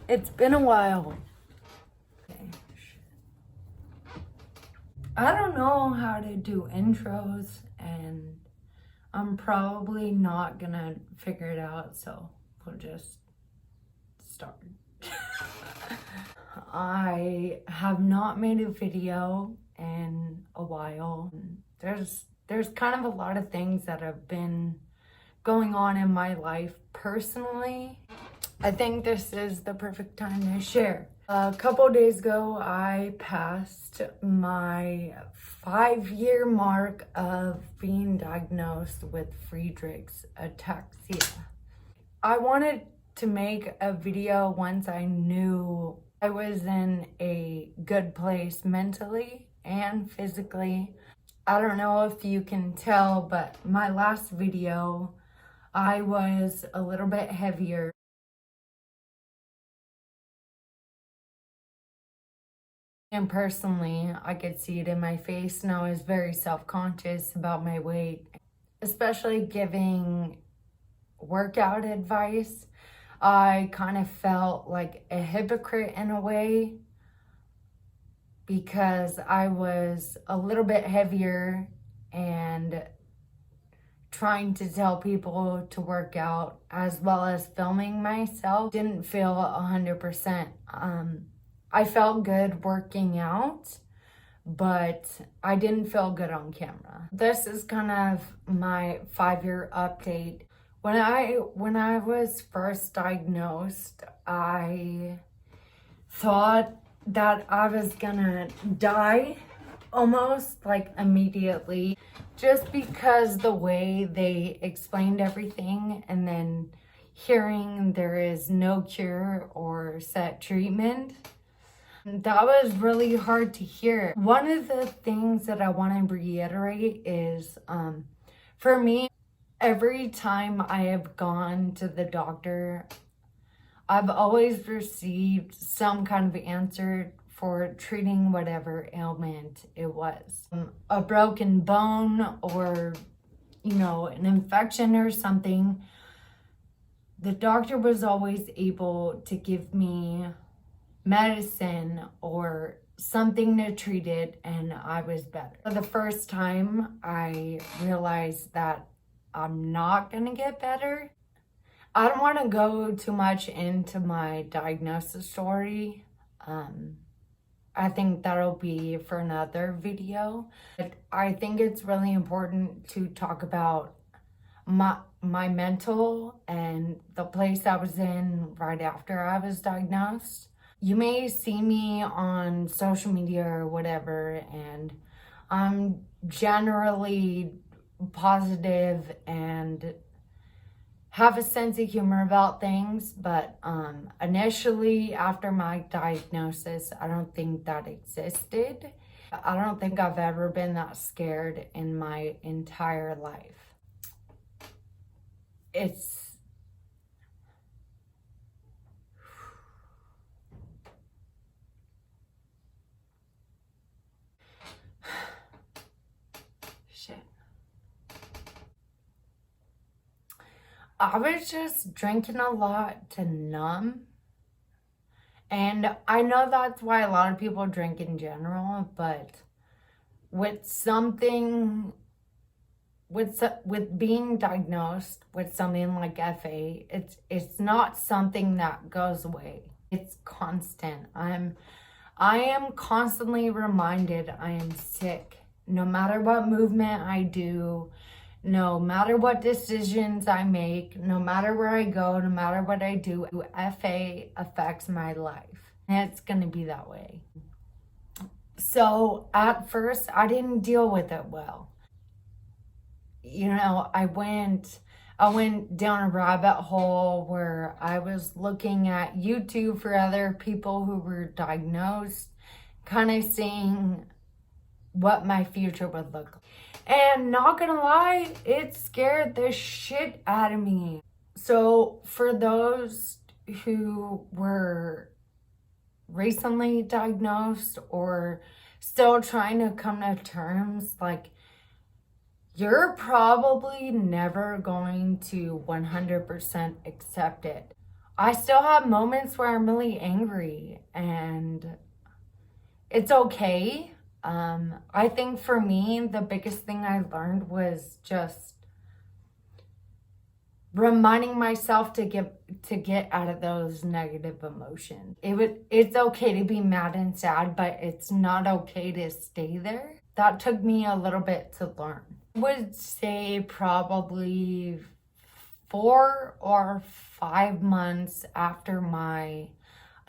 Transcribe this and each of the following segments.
It's been a while. Okay. I don't know how to do intros, and I'm probably not gonna figure it out, so we'll just start. I have not made a video in a while. There's kind of a lot of things that have been going on in my life personally. I think this is the perfect time to share. A couple days ago, I passed my 5-year mark of being diagnosed with Friedreich's ataxia. I wanted to make a video once I knew I was in a good place mentally and physically. I don't know if you can tell, but my last video, I was a little bit heavier. And personally, I could see it in my face, and I was very self-conscious about my weight, especially giving workout advice. I kind of felt like a hypocrite in a way because I was a little bit heavier and trying to tell people to work out as well as filming myself. Didn't feel 100%. I felt good working out, but I didn't feel good on camera. This is kind of my 5-year update. When I was first diagnosed, I thought that I was gonna die almost like immediately, just because the way they explained everything, and then hearing there is no cure or set treatment. That was really hard to hear. One of the things that I want to reiterate is, for me, every time I have gone to the doctor, I've always received some kind of answer for treating whatever ailment it was. A broken bone or, an infection or something. The doctor was always able to give me medicine or something to treat it, and I was better. For the first time, I realized that I'm not gonna get better. I don't want to go too much into my diagnosis story. I think that'll be for another video. But I think it's really important to talk about my mental and the place I was in right after I was diagnosed. You may see me on social media or whatever, and I'm generally positive and have a sense of humor about things, but initially after my diagnosis, I don't think that existed. I don't think I've ever been that scared in my entire life. It's shit. I was just drinking a lot to numb. And I know that's why a lot of people drink in general, but with being diagnosed with something like FA, it's not something that goes away. It's constant. I am constantly reminded I am sick. No matter what movement I do, no matter what decisions I make, no matter where I go, no matter what I do, FA affects my life. And it's gonna be that way. So at first, I didn't deal with it well. I went down a rabbit hole where I was looking at YouTube for other people who were diagnosed, kind of seeing what my future would look like. And not gonna lie, it scared the shit out of me. So for those who were recently diagnosed or still trying to come to terms, like, you're probably never going to 100% accept it. I still have moments where I'm really angry, and it's okay. I think for me, the biggest thing I learned was just reminding myself to get out of those negative emotions. It's okay to be mad and sad, but it's not okay to stay there. That took me a little bit to learn. I would say probably 4 or 5 months after my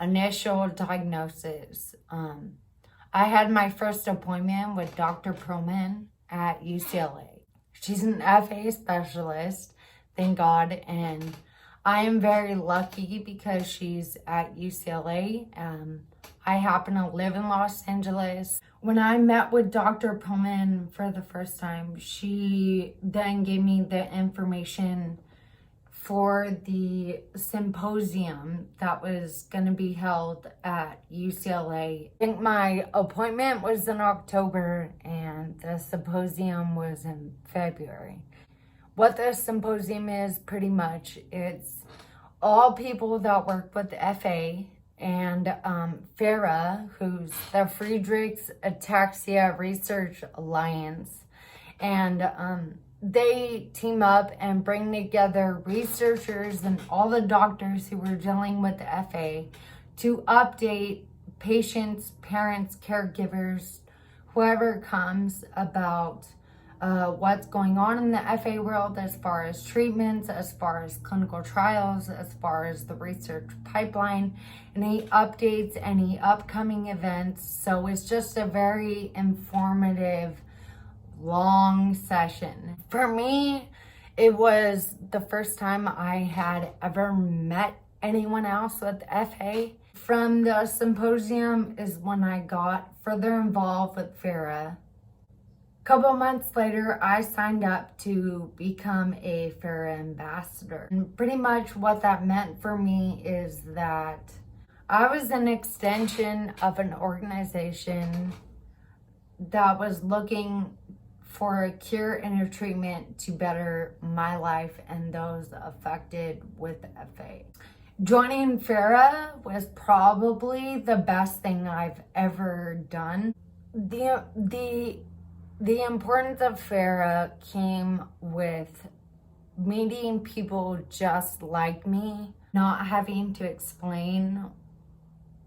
initial diagnosis, I had my first appointment with Dr. Perlman at UCLA. She's an FA specialist, thank God, and I am very lucky because she's at UCLA. I happen to live in Los Angeles. When I met with Dr. Perlman for the first time, she then gave me the information for the symposium that was going to be held at UCLA. I think my appointment was in October and the symposium was in February. What the symposium is, pretty much, it's all people that work with the FA and FARA, who's the Friedreich's Ataxia Research Alliance, and they team up and bring together researchers and all the doctors who were dealing with the FA to update patients, parents, caregivers, whoever comes about what's going on in the FA world as far as treatments, as far as clinical trials, as far as the research pipeline, any updates, any upcoming events. So it's just a very informative, long session. For me, it was the first time I had ever met anyone else with FA. From the symposium is when I got further involved with FARA. A couple months later, I signed up to become a FARA ambassador. And pretty much what that meant for me is that I was an extension of an organization that was looking for a cure and a treatment to better my life and those affected with FA. Joining FARA was probably the best thing I've ever done. The importance of FARA came with meeting people just like me, not having to explain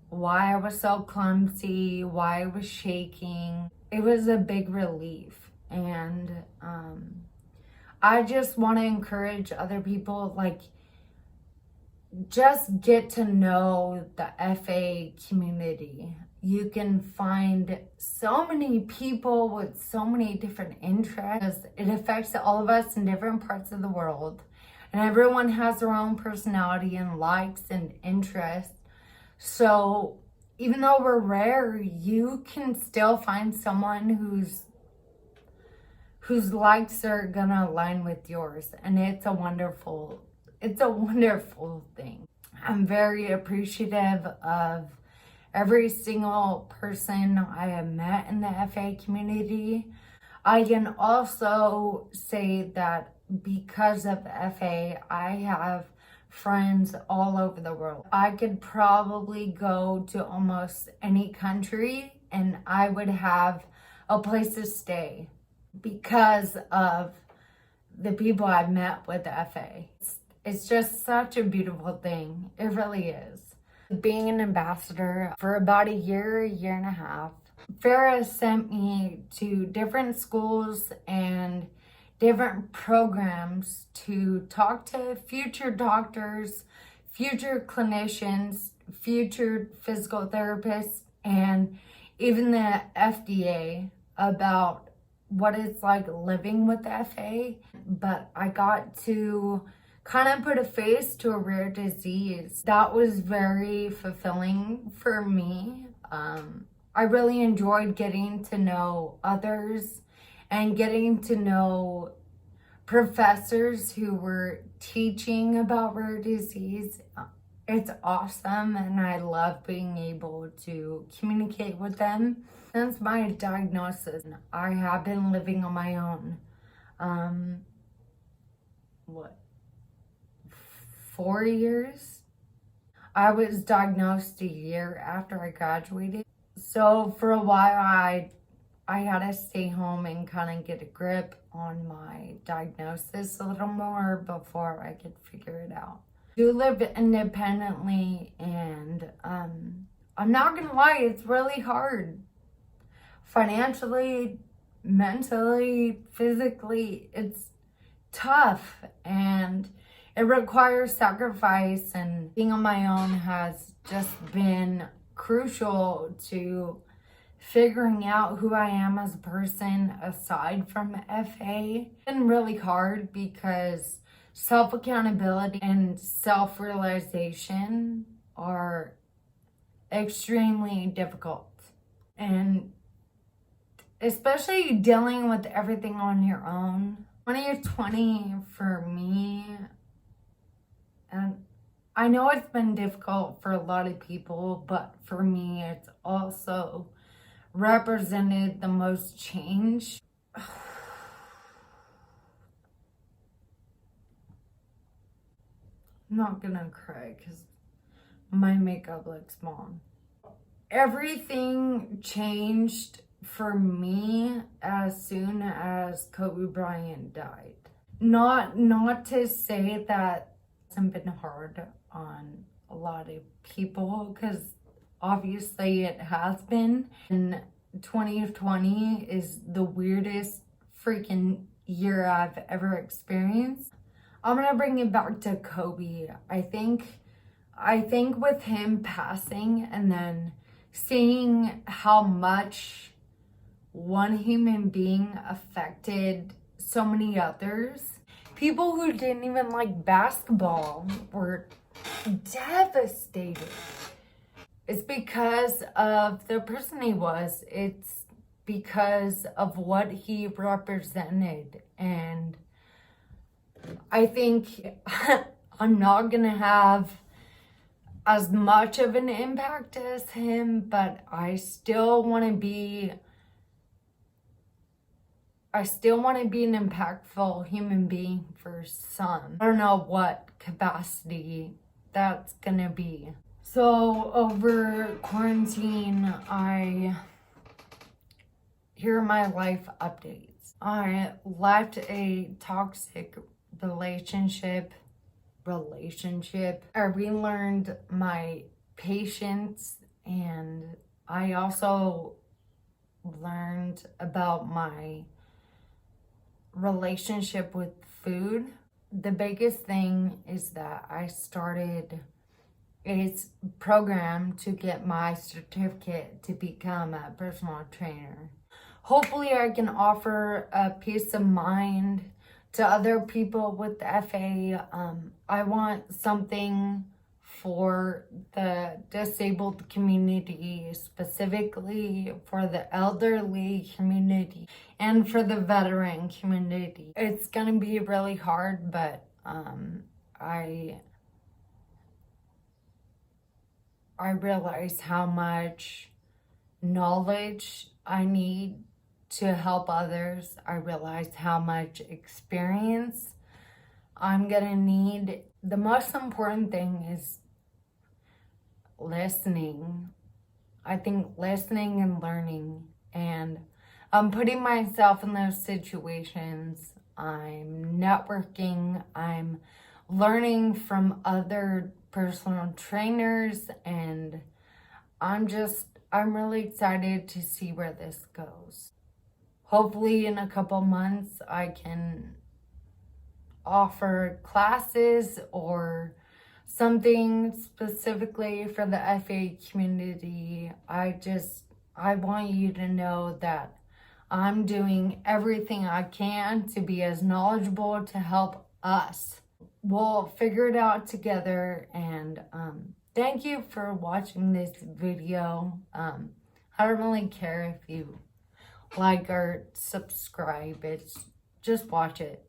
why I was so clumsy, why I was shaking. It was a big relief. And I just want to encourage other people, like, just get to know the FA community. You can find so many people with so many different interests. It affects all of us in different parts of the world. And everyone has their own personality and likes and interests. So even though we're rare, you can still find someone whose likes are gonna align with yours, and it's a wonderful thing. I'm very appreciative of every single person I have met in the FA community. I can also say that because of FA, I have friends all over the world. I could probably go to almost any country and I would have a place to stay because of the people I've met with the FA. It's just such a beautiful thing. It really is. Being an ambassador for about a year and a half, FARA sent me to different schools and different programs to talk to future doctors, future clinicians, future physical therapists, and even the FDA about what it's like living with the FA. But I got to kind of put a face to a rare disease. That was very fulfilling for me. I really enjoyed getting to know others and getting to know professors who were teaching about rare disease. It's awesome, and I love being able to communicate with them. Since my diagnosis, I have been living on my own. 4 years I was diagnosed a year after I graduated. So for a while, I had to stay home and kind of get a grip on my diagnosis a little more before I could figure it out. I do live independently, and I'm not gonna lie, it's really hard. Financially, mentally, physically, it's tough, and it requires sacrifice, and being on my own has just been crucial to figuring out who I am as a person aside from FA. It's been really hard because self-accountability and self-realization are extremely difficult. And especially dealing with everything on your own. 2020 for me, and I know it's been difficult for a lot of people, but for me, it's also represented the most change. I'm not gonna cry because my makeup looks small. Everything changed for me as soon as Kobe Bryant died. Not to say that it hasn't been hard on a lot of people, because obviously it has been. And 2020 is the weirdest freaking year I've ever experienced. I'm gonna bring it back to Kobe. I think with him passing and then seeing how much one human being affected so many others, people who didn't even like basketball were devastated. It's because of the person he was. It's because of what he represented. And I think I'm not gonna have as much of an impact as him, but I still want to be an impactful human being for some. I don't know what capacity that's gonna be. So over quarantine, here are my life updates. I left a toxic relationship. I relearned my patience, and I also learned about my relationship with food. The biggest thing is that I started a program to get my certificate to become a personal trainer. Hopefully I can offer a peace of mind to other people with FA. I want something for the disabled community, specifically for the elderly community and for the veteran community. It's gonna be really hard, but I realize how much knowledge I need to help others. I realize how much experience I'm gonna need. The most important thing is listening. I think listening and learning, and I'm putting myself in those situations. I'm networking. I'm learning from other personal trainers, and I'm really excited to see where this goes. Hopefully in a couple months I can offer classes or something specifically for the FA community. I want you to know that I'm doing everything I can to be as knowledgeable to help us. We'll figure it out together, and thank you for watching this video. I don't really care if you like or subscribe. It's just watch it.